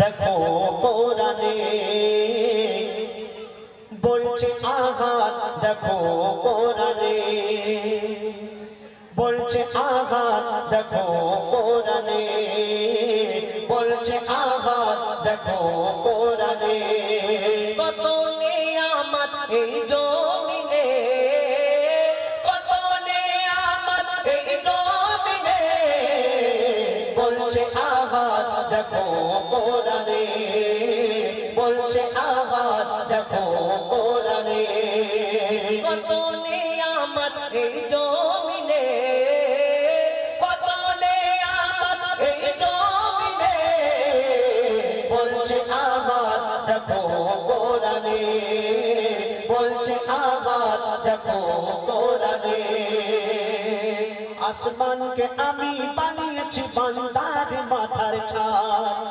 দেখো কোরআনে বলছে আঘাত, দেখো কোরআনে বলছে আঘাত, দেখো কোরআনে বলছে আঘাত, দেখো কোরআনে কত নিয়ামত এই জমিনে, কত নিয়ামত এই জমিনে বলছে আঘাত, দেখো কোরআনে বলছে আঘাত, দেখো কোরআনে কত নিয়ামত এই জমিনে, কত নিয়ামত এই জমিনে বলছে আঘাত, দেখো কোরআনে বলছে আঘাত, দেখো কোরআনে আসমানকে আমি বানিয়েছি বান্দার মাথার ছাদ।